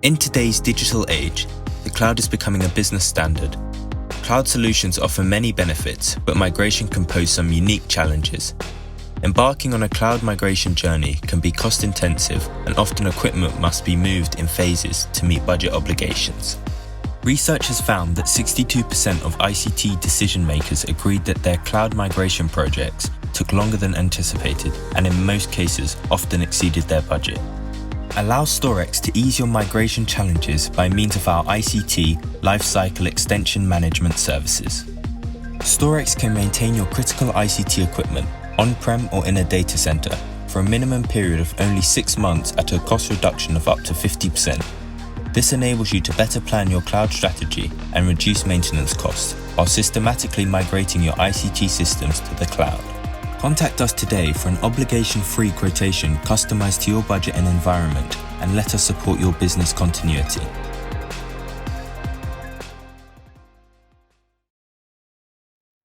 In today's digital age, the cloud is becoming a business standard. Cloud solutions offer many benefits, but migration can pose some unique challenges. Embarking on a cloud migration journey can be cost-intensive, and often equipment must be moved in phases to meet budget obligations. Research has found that 62% of ICT decision-makers agreed that their cloud migration projects took longer than anticipated and in most cases often exceeded their budget. Allow StorEx to ease your migration challenges by means of our ICT Life-Cycle Extension Management services. StorEx can maintain your critical ICT equipment on-prem or in a data center for a minimum period of only 6 months at a cost reduction of up to 50%. This enables you to better plan your cloud strategy and reduce maintenance costs while systematically migrating your ICT systems to the cloud. Contact us today for an obligation-free quotation customized to your budget and environment, and let us support your business continuity.